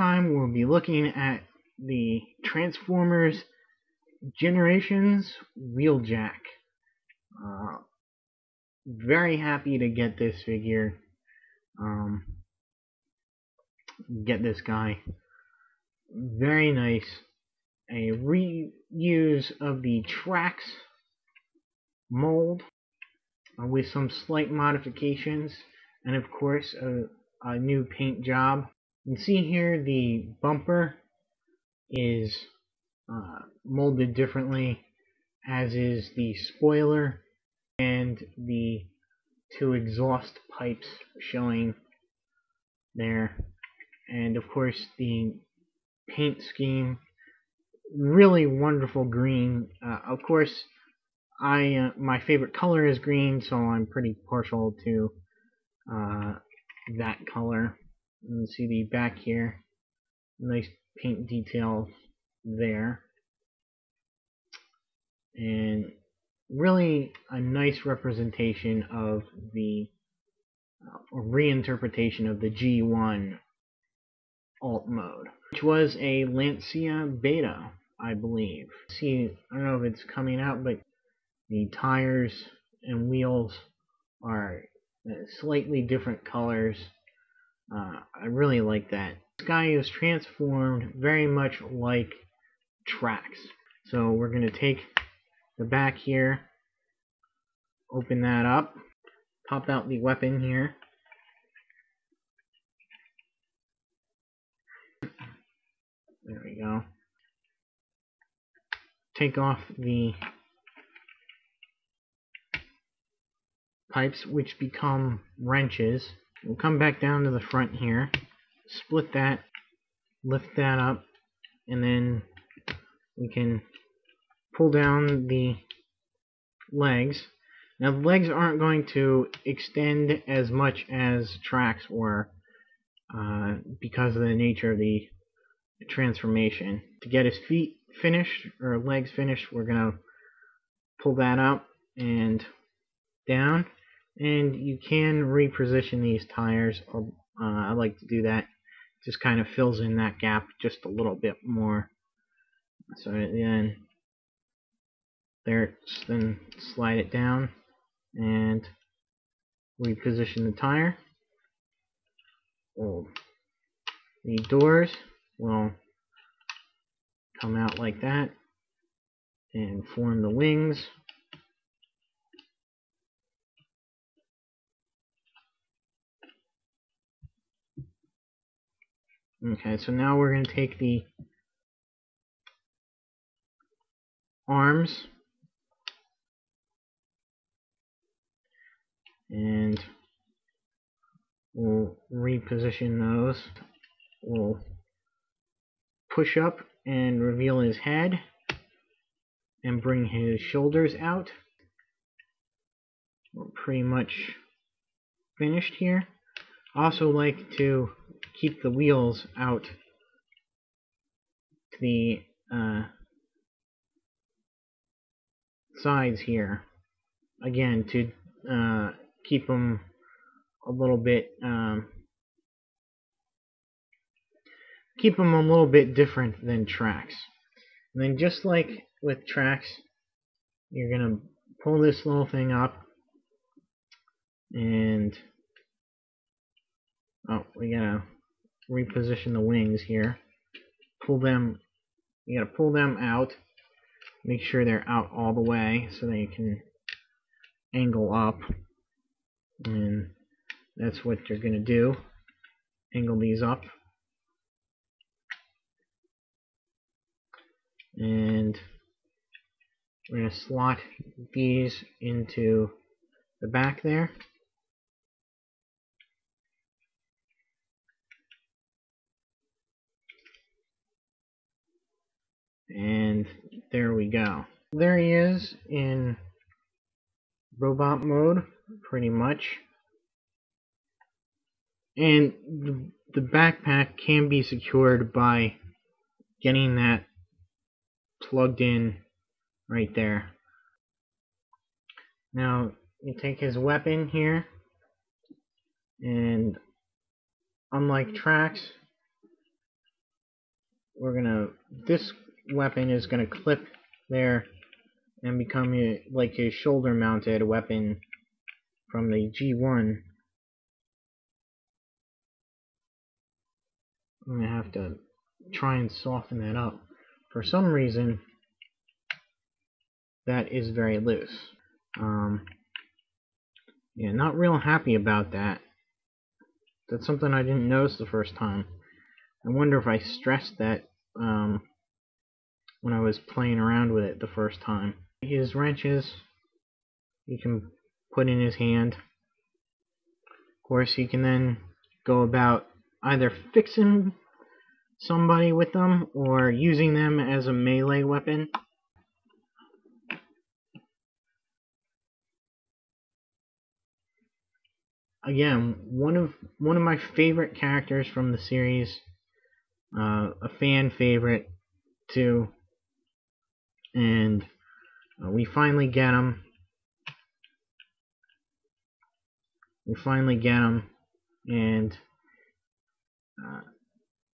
time we'll be looking at the Transformers Generations Wheeljack. Very happy to get this figure. Get this guy. Very nice. A reuse of the tracks mold with some slight modifications, and of course a new paint job. You can see here the bumper is molded differently, as is the spoiler and the two exhaust pipes showing there, and of course the paint scheme, really wonderful green. Of course, my favorite color is green, so I'm pretty partial to that color. You can see the back here, nice paint detail there, and really a nice representation of the reinterpretation of the G1 alt mode, which was a Lancia beta, I believe. See, I don't know if it's coming out, but the tires and wheels are slightly different colors. I really like that. This guy is transformed very much like tracks. So we're going to take the back here, open that up, pop out the weapon here. There we go. Take off the pipes, which become wrenches. We'll come back down to the front here, split that, lift that up, and then we can pull down the legs. Now the legs aren't going to extend as much as tracks were because of the nature of the transformation. To get his feet finished, or legs finished, we're going to pull that up and down. And you can reposition these tires. I like to do that. Just kind of fills in that gap just a little bit more. So then then slide it down and reposition the tire. The doors will come out like that and form the wings. Okay, so now we're going to take the arms and we'll reposition those. We'll push up and reveal his head and bring his shoulders out. We're pretty much finished here. Also like to keep the wheels out to the sides here, again to keep them a little bit different than tracks. And then just like with tracks, you're gonna pull this little thing up, and we gotta reposition the wings here. You gotta pull them out. Make sure they're out all the way so they can angle up. And that's what you're gonna do. Angle these up. And we're gonna slot these into the back there. And there we go. There he is in robot mode, pretty much. And the backpack can be secured by getting that plugged in right there. Now you take his weapon here, and unlike tracks, this weapon is gonna clip there and become like a shoulder-mounted weapon from the G1. I'm gonna have to try and soften that up. For some reason, that is very loose. Yeah, not real happy about that. That's something I didn't notice the first time. I wonder if I stressed that when I was playing around with it the first time. His wrenches, he can put in his hand. Of course, he can then go about either fixing somebody with them or using them as a melee weapon. Again, one of my favorite characters from the series, a fan favorite too, and we finally get him. And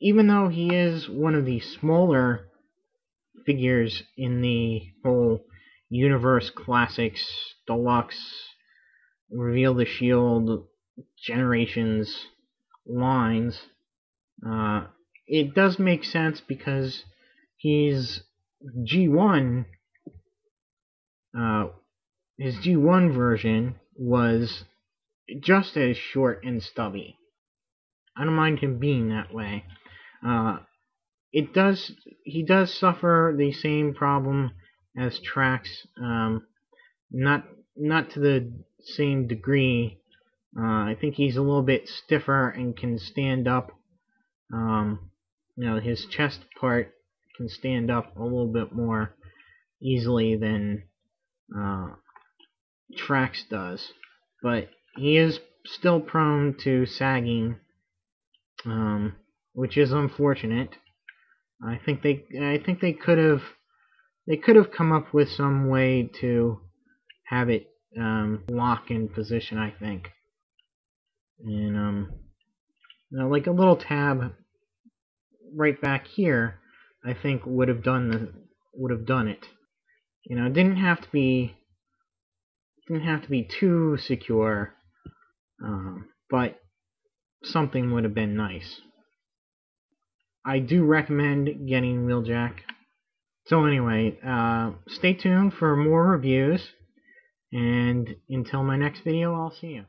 even though he is one of the smaller figures in the whole Universe Classics Deluxe Reveal the Shield Generations lines, it does make sense because he's G1. His G1 version was just as short and stubby. I don't mind him being that way. He does suffer the same problem as Trax, not to the same degree. I think he's a little bit stiffer and can stand up. His chest part can stand up a little bit more easily than Trax does, but he is still prone to sagging, which is unfortunate. I think they could have come up with some way to have it lock in position. I think, and like a little tab right back here, I think would have done it. It didn't have to be too secure, but something would have been nice. I do recommend getting Wheeljack. So anyway, stay tuned for more reviews, and until my next video, I'll see you.